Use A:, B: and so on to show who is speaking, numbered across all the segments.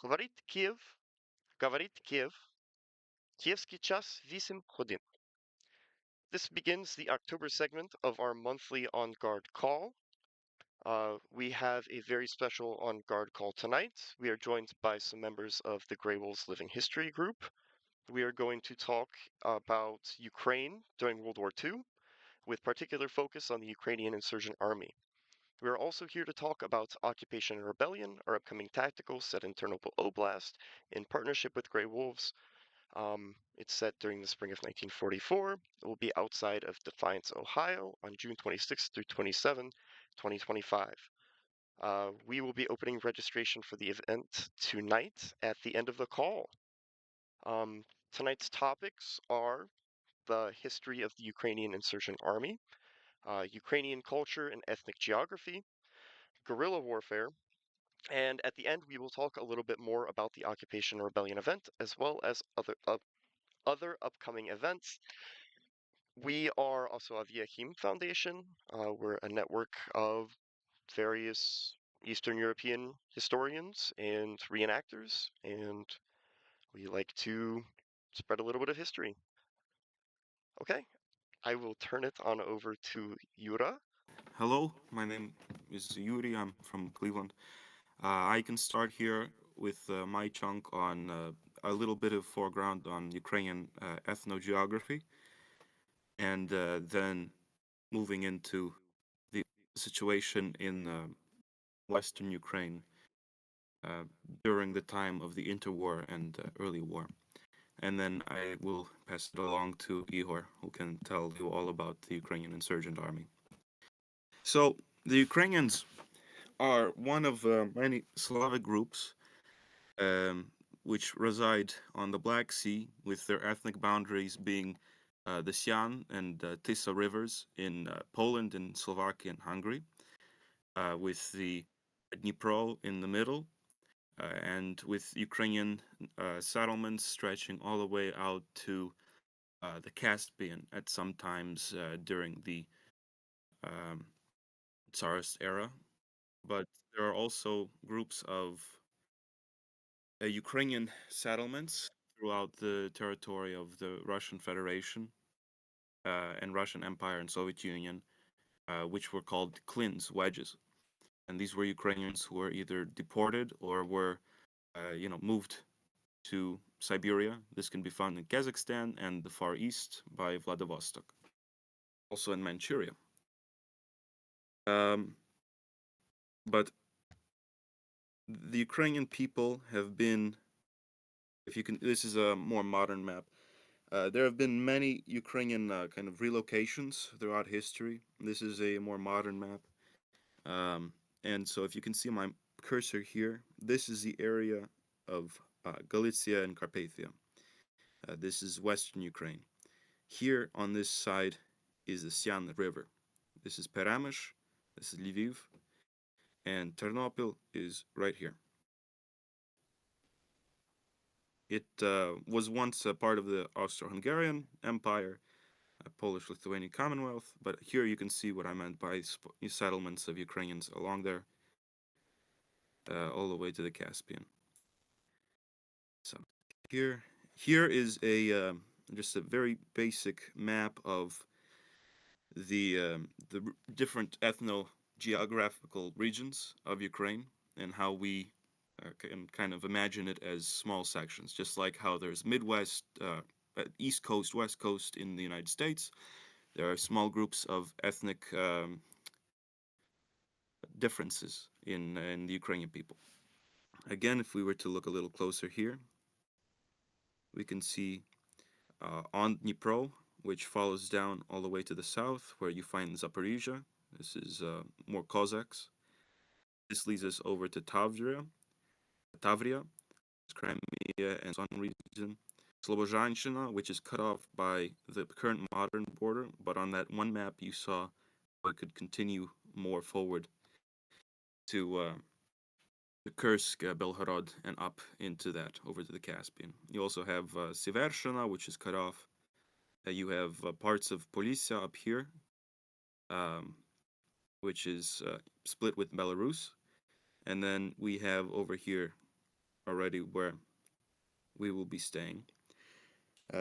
A: Говорит Киев, говорит Киев, Kievski час 8 годин. This begins the October segment of our monthly On Guard call. We have a very special On Guard call tonight. We are joined by some members of the Grey Wolves Living History group. We are going to talk about Ukraine during World War II, with particular focus on the Ukrainian insurgent army. We are also here to talk about Occupation and Rebellion, our upcoming tactical set in Ternopil Oblast in partnership with Grey Wolves. It's set during the spring of 1944. It will be outside of Defiance, Ohio on June 26th through 27, 2025. We will be opening registration for the event tonight at the end of the call. Um, Tonight's topics are the history of the Ukrainian insurgent army, Ukrainian culture and ethnic geography, guerrilla warfare, and at the end we will talk a little bit more about the Occupation Rebellion event as well as other upcoming events. We are Osoaviakhim Foundation. We're a network of various Eastern European historians and reenactors, and we like to spread a little bit of history. Okay, I will turn it on over to Yura.
B: Hello, my name is Yuri. I'm from Cleveland. I can start here with my chunk on a little bit of foreground on Ukrainian ethnogeography, and then moving into the situation in Western Ukraine uh, during the time of the interwar and early war. And then I will pass it along to Ihor, who can tell you all about the Ukrainian insurgent army. So, the Ukrainians are one of many Slavic groups which reside on the Black Sea, with their ethnic boundaries being the Sian and Tisa rivers in Poland and Slovakia and Hungary, with the Dnipro in the middle, and with Ukrainian settlements stretching all the way out to the Caspian at some times during the um, Tsarist era. But there are also groups of Ukrainian settlements throughout the territory of the Russian Federation and Russian Empire and Soviet Union, which were called klins, wedges. And these were Ukrainians who were either deported or were, moved to Siberia. This can be found in Kazakhstan and the Far East by Vladivostok, also in Manchuria. Um, but the Ukrainian people have been, if you can, this is a more modern map. There have been many Ukrainian kind of relocations throughout history. This is a more modern map. And so if you can see my cursor here, this is the area of Galicia and Carpathia. This is Western Ukraine. Here on this side is the Sian River. This is Peramish, this is Lviv, and Ternopil is right here. It was once a part of the Austro-Hungarian Empire, a Polish-Lithuanian Commonwealth, but here you can see what I meant by settlements of Ukrainians along there, all the way to the Caspian. So here is a just a very basic map of the different ethno-geographical regions of Ukraine and how we can kind of imagine it as small sections, just like how there's Midwest, East Coast, West Coast in the United States. There are small groups of ethnic differences in the Ukrainian people. Again, if we were to look a little closer here, we can see on Dnipro, which follows down all the way to the south, where you find Zaporizhia. This is more Cossacks. This leads us over to Tavria, Crimea, and some region. Slobozhanщина, which is cut off by the current modern border, but on that one map you saw it could continue more forward to Kursk, Belgorod, and up into that, over to the Caspian. You also have Severshina, which is cut off. You have parts of Polisia up here, um, which is split with Belarus. And then we have over here already where we will be staying.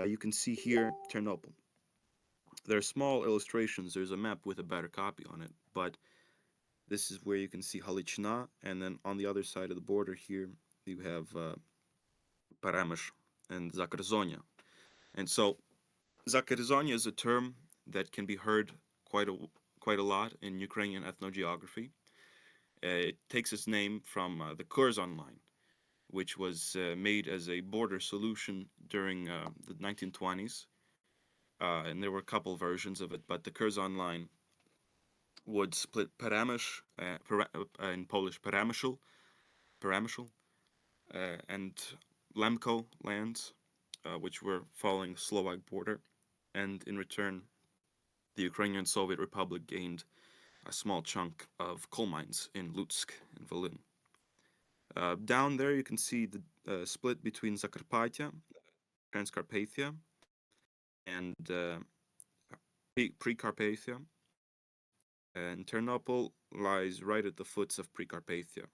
B: You can see here Ternopil. There are small illustrations. There's a map with a better copy on it, but this is where you can see Halichna, and then on the other side of the border here, you have Paramish and Zakarzonia. And so Zakarzonia is a term that can be heard quite a quite a lot in Ukrainian ethnogeography. It takes its name from the Curzon line, which was made as a border solution during the 1920s. And there were a couple versions of it, but the Curzon line would split Paramish, in Polish Paramyshal, and Lemko lands, which were following the Slovak border. And in return, the Ukrainian Soviet Republic gained a small chunk of coal mines in Lutsk and Volyn. Down there, you can see the split between Zakarpattia, Transcarpathia, and Precarpathia. And Ternopil lies right at the foots of Precarpathia.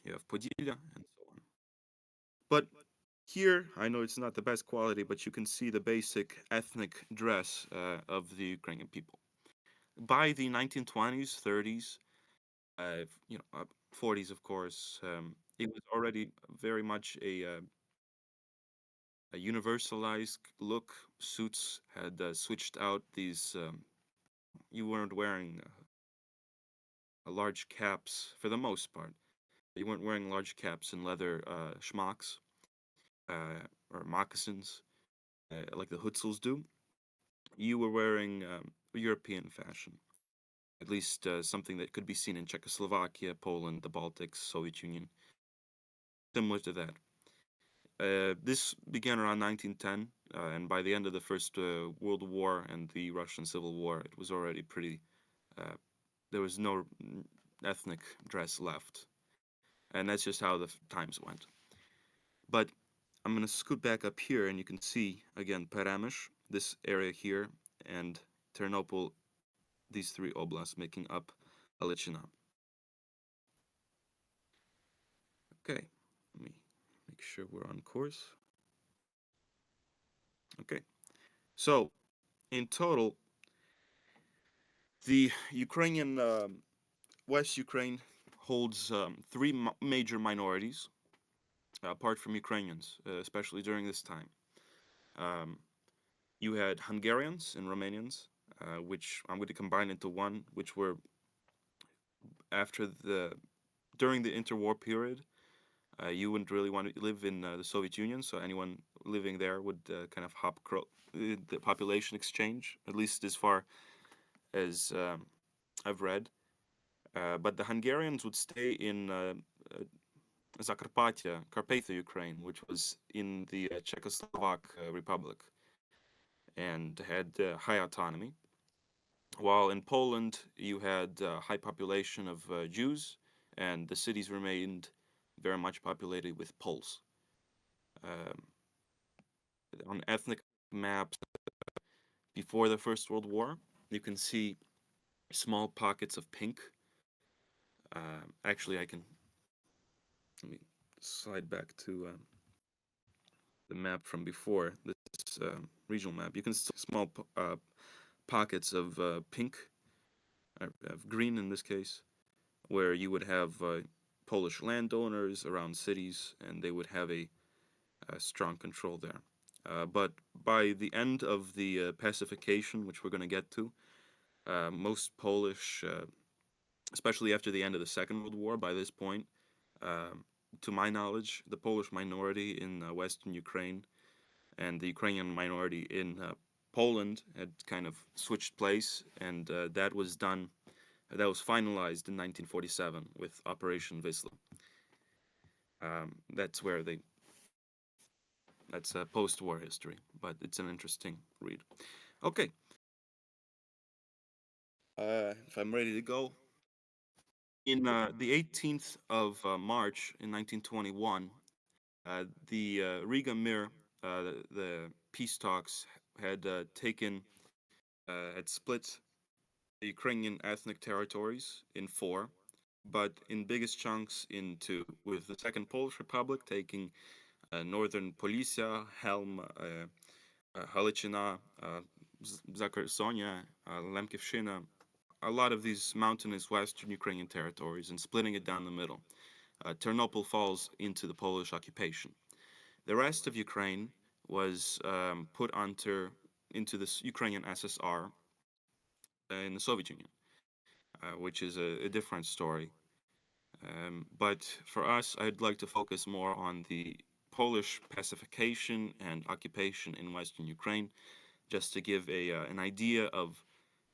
B: You have Podillia and so on. But here, I know it's not the best quality, but you can see the basic ethnic dress of the Ukrainian people. By the 1920s, 30s, uh, 40s, of course, it was already very much a universalized look. Suits had switched out these. You weren't wearing large caps for the most part. You weren't wearing large caps and leather schmucks or moccasins like the Hutzels do. You were wearing European fashion, at least something that could be seen in Czechoslovakia, Poland, the Baltics, Soviet Union, similar to that. This began around 1910, and by the end of the First World War and the Russian Civil War, it was already pretty. There was no ethnic dress left, and that's just how the times went. But I'm gonna scoot back up here, and you can see again Peramish, this area here, and Ternopil, these three oblasts making up Alichina. Okay, let me make sure we're on course. Okay, so in total, the Ukrainian West Ukraine holds three major minorities, apart from Ukrainians, especially during this time. Um, you had Hungarians and Romanians, which I'm going to combine into one, which were after the during the interwar period. You wouldn't really want to live in the Soviet Union, so anyone living there would kind of the population exchange, at least as far as I've read. But the Hungarians would stay in Zakarpattia, Carpathia, Ukraine, which was in the Czechoslovak Republic and had high autonomy. While in Poland, you had a high population of Jews, and the cities remained very much populated with Poles. Um, on ethnic maps before the First World War, you can see small pockets of pink. Actually, I can let me slide back to the map from before this regional map. You can see small pockets of pink, of green in this case, where you would have Polish landowners around cities, and they would have a strong control there. But by the end of the pacification, which we're going to get to, most Polish, especially after the end of the Second World War, by this point, to my knowledge, the Polish minority in Western Ukraine and the Ukrainian minority in Poland had kind of switched place, and that was done. That was finalized in 1947 with Operation Wisla. That's where they. That's post-war history, but it's an interesting read. Okay, if I'm ready to go, in the 18th of March in 1921, the Riga Mir, the peace talks had had split the Ukrainian ethnic territories in four. but in biggest chunks into with the Second Polish Republic taking northern Polisia, Helm, Halychina, Zakarsonia, Lemkivshina, a lot of these mountainous western Ukrainian territories, and splitting it down the middle. Ternopil falls into the Polish occupation. The rest of Ukraine was put under into the Ukrainian SSR in the Soviet Union, which is a different story. But for us, I'd like to focus more on the Polish pacification and occupation in Western Ukraine, just to give an idea of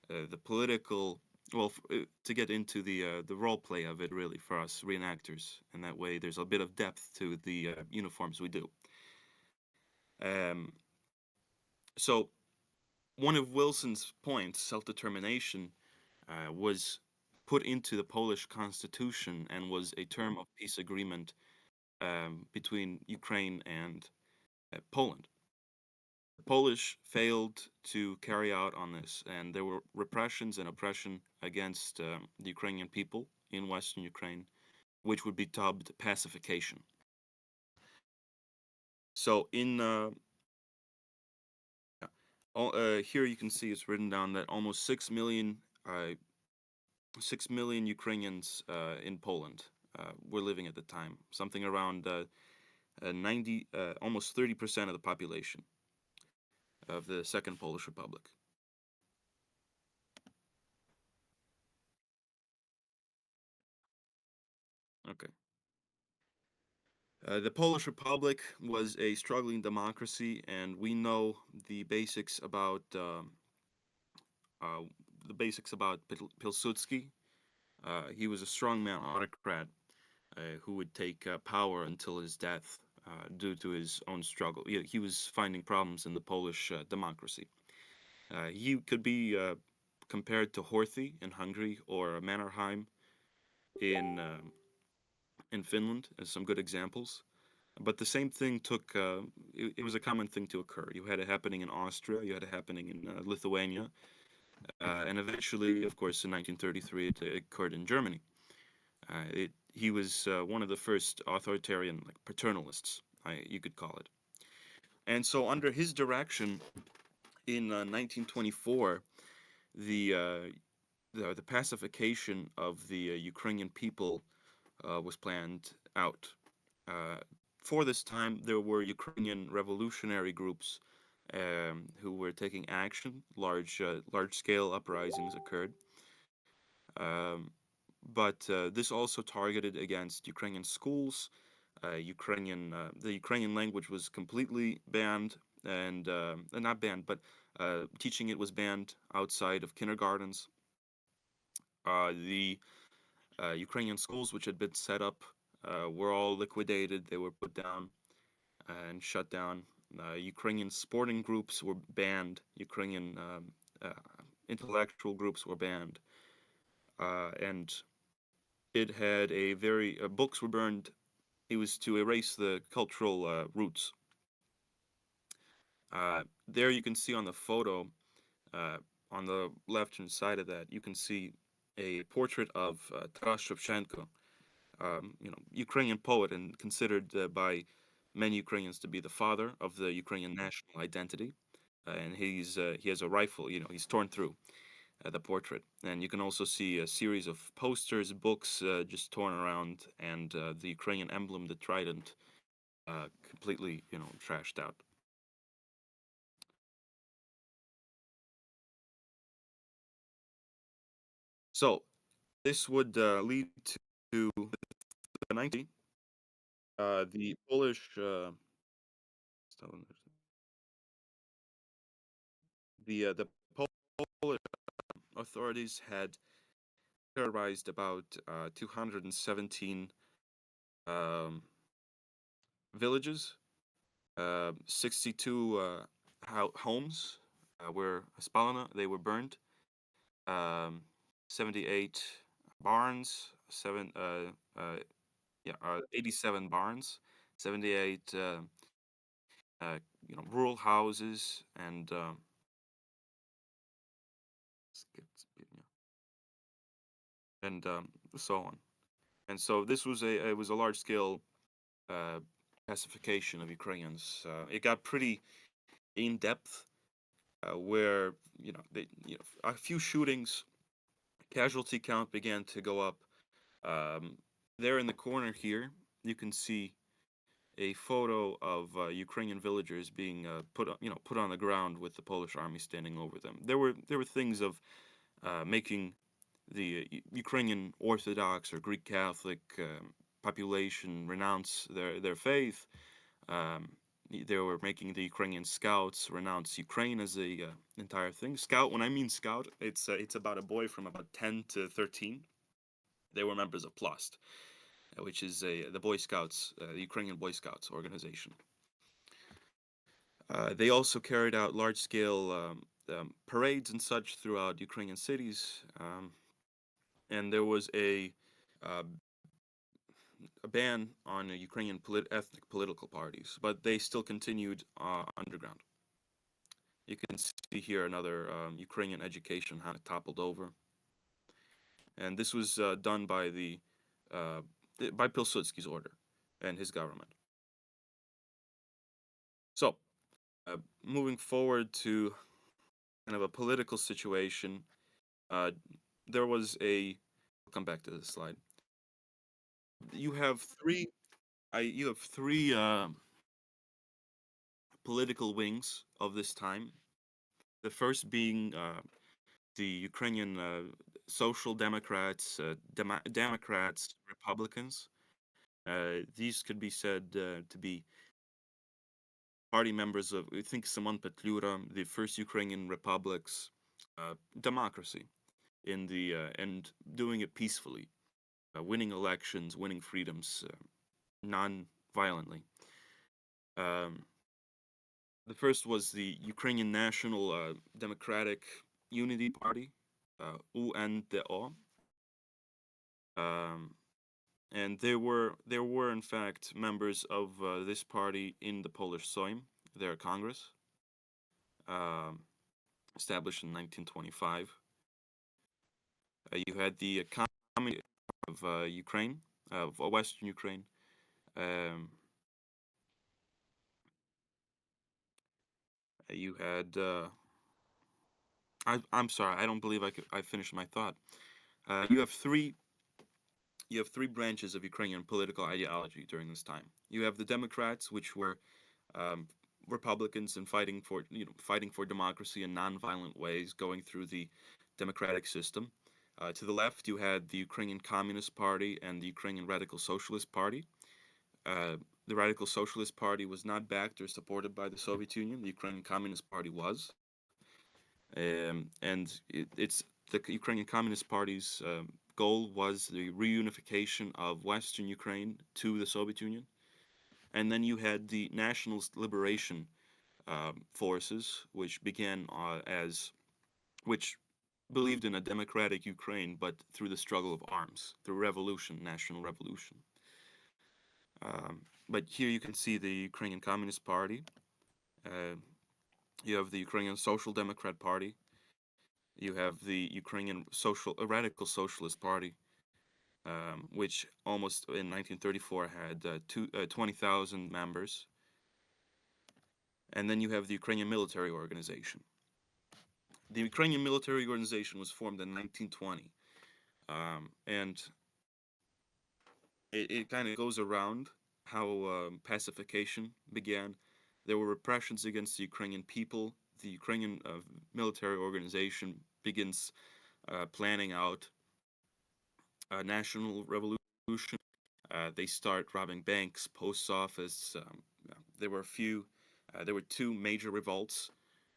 B: the political, well, to get into the role play of it really for us reenactors, and that way there's a bit of depth to the uniforms we do. Um, so one of Wilson's points, self-determination, was put into the Polish constitution and was a term of peace agreement between Ukraine and Poland. The Polish failed to carry out on this, and there were repressions and oppression against the Ukrainian people in Western Ukraine, which would be dubbed pacification. So in here you can see it's written down that almost 6 million Ukrainians in Poland were living at the time, something around 90, almost 30% of the population of the Second Polish Republic. Okay. The Polish Republic was a struggling democracy, and we know the basics about uh, Pilsudski. He was a strongman autocrat who would take power until his death due to his own struggle. He was finding problems in the Polish democracy. He could be compared to Horthy in Hungary or Mannerheim in uh, in Finland as some good examples. But the same thing took, it was a common thing to occur. You had it happening in Austria, you had it happening in Lithuania, and eventually, of course, in 1933, it occurred in Germany. He was one of the first authoritarian, like paternalists, you could call it. And so, under his direction, in 1924, the, uh, the pacification of the Ukrainian people was planned out. Uh, for this time, there were Ukrainian revolutionary groups who were taking action. Large-scale uprisings occurred, um, but this also targeted against Ukrainian schools. The Ukrainian language was completely banned, and not banned, but teaching it was banned outside of kindergartens. The Ukrainian schools, which had been set up, were all liquidated. They were put down and shut down. Ukrainian sporting groups were banned. Ukrainian uh, intellectual groups were banned, and it had a very books were burned. It was to erase the cultural roots. There you can see on the photo, uh, on the left-hand side of that, you can see a portrait of Taras Shevchenko, Ukrainian poet and considered by many Ukrainians to be the father of the Ukrainian national identity. And he has a rifle. He's torn through the portrait, and you can also see a series of posters, books just torn around, and the Ukrainian emblem, the trident, completely trashed out. So this would lead to the 90. The Polish the Polish authorities had terrorized about 217 um, villages, 62 homes were spalana, they were burned, um, 78 barns, 87 barns, 78 uh, rural houses, and and so on. And so this was a large scale uh, pacification of Ukrainians. It got pretty in depth, where a few shootings, casualty count began to go up. Um, there in the corner here, you can see a photo of Ukrainian villagers being put on the ground with the Polish army standing over them. There were things of making the Ukrainian Orthodox or Greek Catholic population renounce their faith. Um, they were making the Ukrainian scouts renounce Ukraine as a entire thing. Scout, when I mean scout, it's about a boy from about 10 to 13. They were members of Plast, which is the Boy Scouts, the Ukrainian Boy Scouts organization. They also carried out large-scale parades and such throughout Ukrainian cities, and there was uh, a ban on Ukrainian ethnic political parties, but they still continued underground. You can see here another Ukrainian education how it toppled over, and this was done uh, by Pilsudski's order and his government. So, moving forward to kind of a political situation, uh, there was a. I'll come back to this slide. You have three political wings of this time. The first being the Ukrainian Social Democrats, Democrats, Republicans. These could be said to be party members of, I think, Simon Petlura, the first Ukrainian republic's democracy in the and doing it peacefully, winning elections, winning freedoms non-violently. Um, the first was the Ukrainian National Democratic Unity Party, UNDO, um, and there were in fact members of this party in the Polish Sejm, their Congress, um, established in 1925. You had the Communist of Ukraine, of Western Ukraine. Um, you had. I'm sorry. I don't believe I finished my thought. You have three branches of Ukrainian political ideology during this time. You have the Democrats, which were um, Republicans and fighting for democracy in nonviolent ways, going through the democratic system. To the left, you had the Ukrainian Communist Party and the Ukrainian Radical Socialist Party. Uh, the Radical Socialist Party was not backed or supported by the Soviet Union. The Ukrainian Communist Party was, and it's the Ukrainian Communist Party's goal was the reunification of Western Ukraine to the Soviet Union. And then you had the Nationalist Liberation forces, which began which believed in a democratic Ukraine, but through the struggle of arms, through revolution, national revolution. But here you can see the Ukrainian Communist Party. Uh, you have the Ukrainian Social Democrat Party. You have the Ukrainian Radical Socialist Party, which almost in 1934 had 20,000 members. And then you have the Ukrainian Military Organization. The Ukrainian Military Organization was formed in 1920, and it kind of goes around how pacification began. There were repressions against the Ukrainian people. The Ukrainian military organization begins planning out a national revolution. They start robbing banks, post office. There were a few. There were two major revolts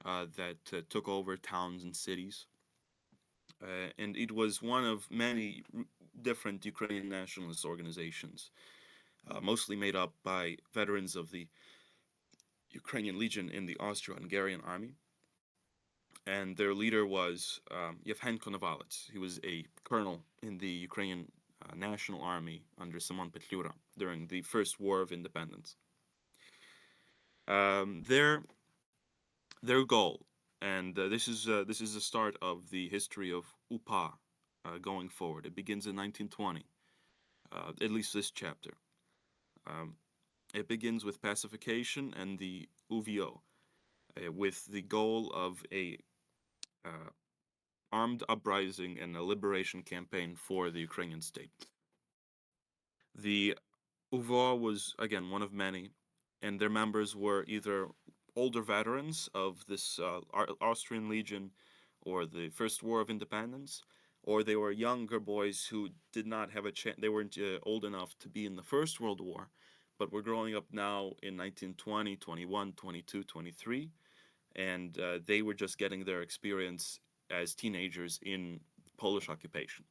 B: that took over towns and cities, and it was one of many different Ukrainian nationalist organizations, mostly made up by veterans of the Ukrainian Legion in the Austro-Hungarian army. And their leader was Yevhen Konovalets. He was a colonel in the Ukrainian National Army under Simon Petlura during the First War of Independence. Um, their their goal, and this is the start of the history of UPA going forward. It begins in 1920. at least this chapter. Um, it begins with pacification and the UVO, with the goal of a uh, armed uprising and a liberation campaign for the Ukrainian state. The UVO was, again, one of many, and their members were either older veterans of this Austrian Legion or the First War of Independence, or they were younger boys who did not have a chance, they weren't old enough to be in the First World War, but were growing up now in 1920, 21, 22, 23, and they were just getting their experience as teenagers in Polish occupation.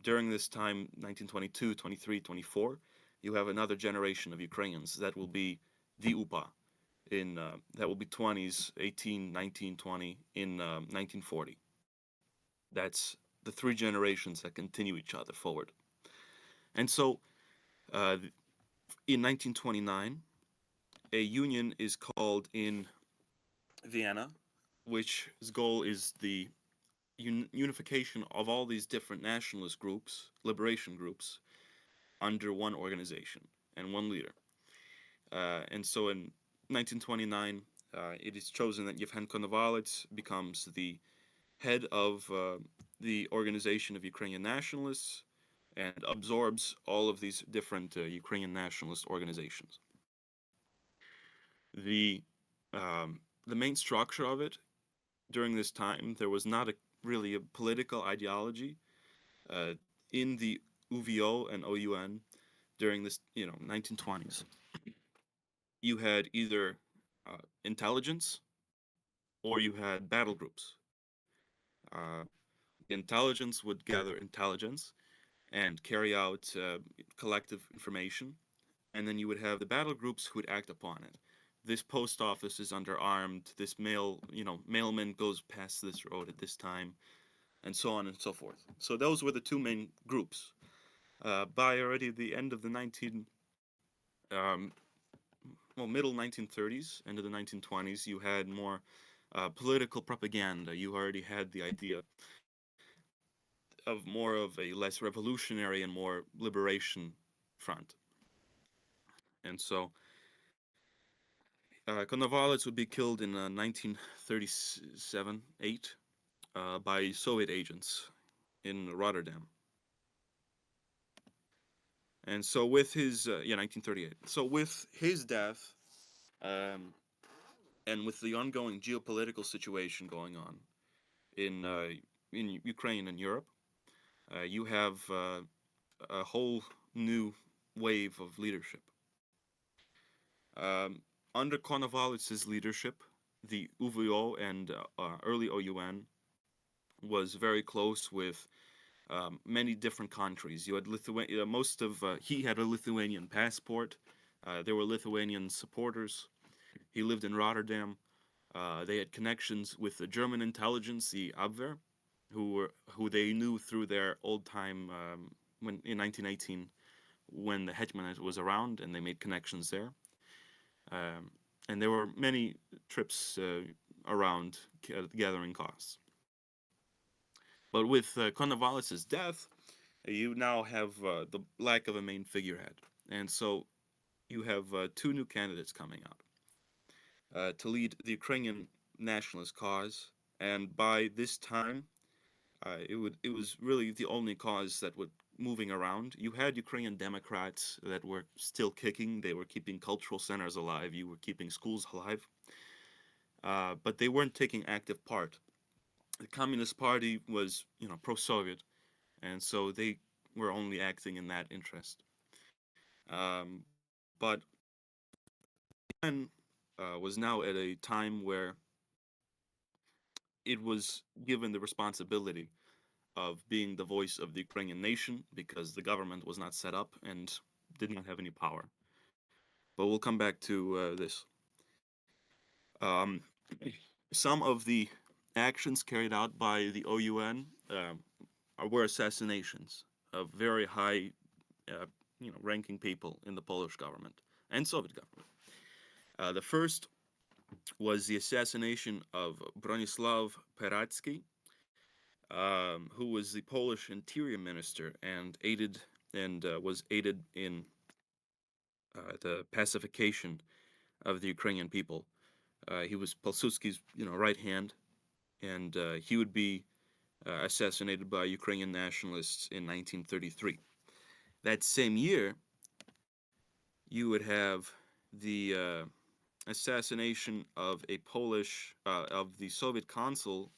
B: During this time, 1922, 23, 24, you have another generation of Ukrainians that will be the UPA in that will be 20s, 18, 19, 20 in 1940. That's the three generations that continue each other forward. And so uh, in 1929, a union is called in Vienna, which its goal is the unification of all these different nationalist groups, liberation groups, under one organization and one leader. And so in 1929, it is chosen that Yevhen Konovalets becomes the head of the Organization of Ukrainian Nationalists and absorbs all of these different Ukrainian nationalist organizations. The the main structure of it during this time, there was not really a political ideology in the UVO and OUN during this 1920s. You had either intelligence or you had battle groups. Uh, the intelligence would gather intelligence and carry out collective information, and then you would have the battle groups who would act upon it. This post office is underarmed. This mailman goes past this road at this time, and so on and so forth. So those were the two main groups. By already the end of the um, middle 1930s, end of the 1920s, you had more political propaganda. You already had the idea of more of a less revolutionary and more liberation front. And so Konovalets would be killed in 1937 8 by Soviet agents in Rotterdam. And so with his 1938. So with his death, um, and with the ongoing geopolitical situation going on in Ukraine and Europe, you have a whole new wave of leadership. Um, Under Konovalets' leadership, the UVO and early OUN was very close with many different countries. You had Lithuania. He had a Lithuanian passport. There were Lithuanian supporters. He lived in Rotterdam. They had connections with the German intelligence, the Abwehr, who they knew through their old time when in 1918 when the Hetmanate was around, and they made connections there. Um, and there were many trips around gathering costs. But with Konovalets' death, you now have the lack of a main figurehead. And so you have two new candidates coming out to lead the Ukrainian nationalist cause. And by this time, it was really the only cause that would moving around. You had Ukrainian Democrats that were still kicking. They were keeping cultural centers alive. You were keeping schools alive. But they weren't taking active part. The Communist Party was, pro-Soviet, and so they were only acting in that interest. But UN was now at a time where it was given the responsibility of being the voice of the Ukrainian nation because the government was not set up and did not have any power. But we'll come back to this. Um, some of the actions carried out by the OUN were assassinations of very high, ranking people in the Polish government and Soviet government. The first was the assassination of Bronislaw Peratsky, who was the Polish interior minister and aided and was aided in the pacification of the Ukrainian people. He was Pilsudski's, right hand, and he would be assassinated by Ukrainian nationalists in 1933. That same year, you would have the assassination of a Polish of the Soviet consul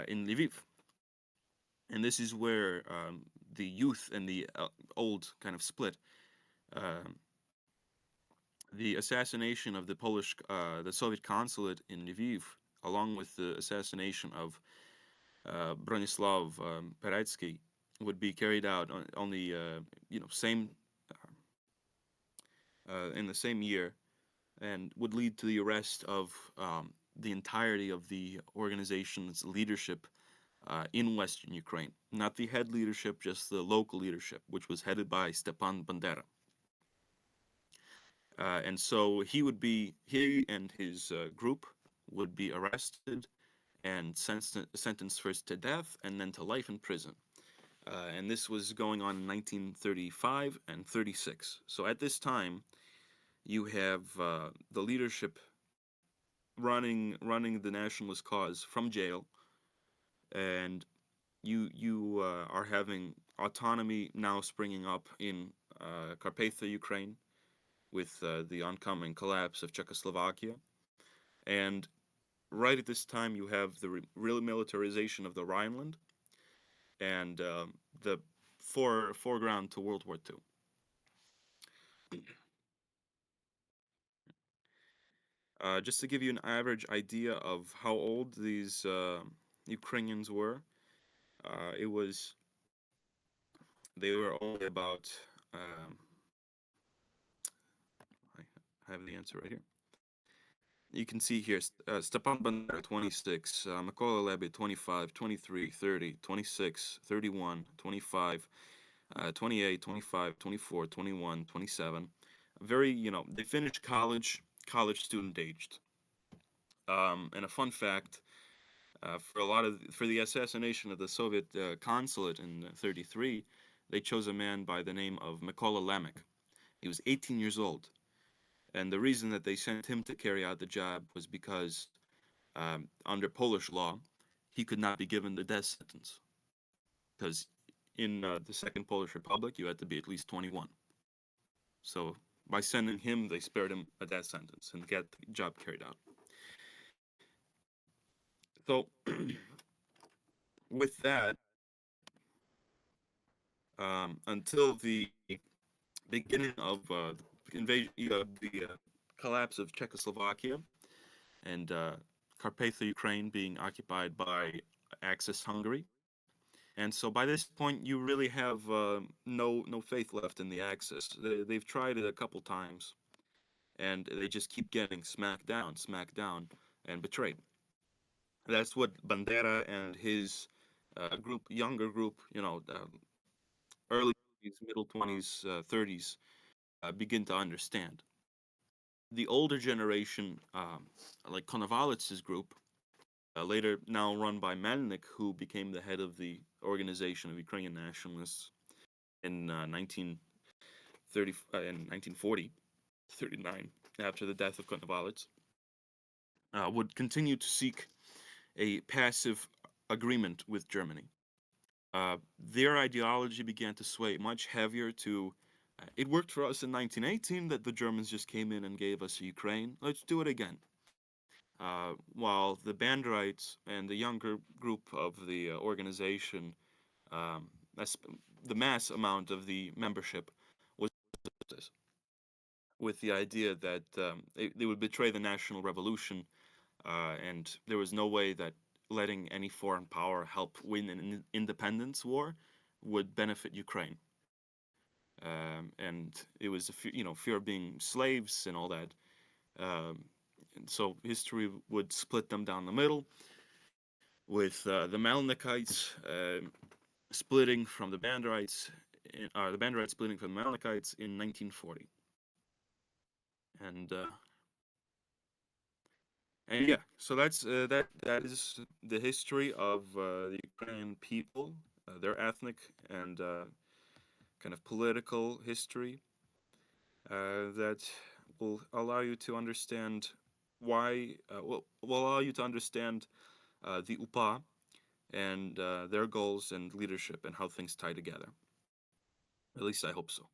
B: in Lviv, and this is where the youth and the old kind of split. Um the assassination of the Soviet consulate in Lviv, along with the assassination of Bronislav Peretsky, would be carried out on the same in the same year, and would lead to the arrest of the entirety of the organization's leadership in Western Ukraine. Not the head leadership, just the local leadership, which was headed by Stepan Bandera. And so he and his group would be arrested and sentenced first to death and then to life in prison. And this was going on in 1935 and 36. So at this time, you have the leadership running the nationalist cause from jail, and you are having autonomy now springing up in Carpatha, Ukraine, with the oncoming collapse of Czechoslovakia. And right at this time, you have the real militarization of the Rhineland and the foreground to World War II. Just to give you an average idea of how old these Ukrainians were, it was they were only about. I have the answer right here. You can see here Stepan Bandera 26, Mykola Lebed 25, 23, 30, 26, 31, 25, 28, 25, 24, 21, 27. Very, they finished college student aged. And a fun fact for the assassination of the Soviet consulate in 33, they chose a man by the name of Mykola Lemek. He was 18 years old. And the reason that they sent him to carry out the job was because under Polish law, he could not be given the death sentence. Because in the Second Polish Republic, you had to be at least 21. So by sending him, they spared him a death sentence and get the job carried out. So with that, until the beginning of the invasion, the collapse of Czechoslovakia, and Carpatha, Ukraine, being occupied by Axis Hungary. And so by this point, you really have no faith left in the Axis. They've tried it a couple times, and they just keep getting smacked down, and betrayed. That's what Bandera and his younger group, early 20s, middle 20s, 30s, begin to understand. The older generation, like Konovalitz's group, later now run by Melnik, who became the head of the Organization of Ukrainian Nationalists in 1940, 39, after the death of Konovalits, would continue to seek a passive agreement with Germany. Their ideology began to sway much heavier to it worked for us in 1918 that the Germans just came in and gave us Ukraine. Let's do it again. While the Banderites and the younger group of the organization, um, the mass amount of the membership was this, with the idea that they would betray the national revolution, and there was no way that letting any foreign power help win an independence war would benefit Ukraine. And it was fear of being slaves and all that. And so history would split them down the middle, with the Melnikites splitting from the Banderites splitting from the Melnikites in 1940. And yeah, so that is the history of the Ukrainian people, their ethnic and kind of political history that will allow you to understand why, will allow you to understand the UPA and their goals and leadership and how things tie together. At least I hope so.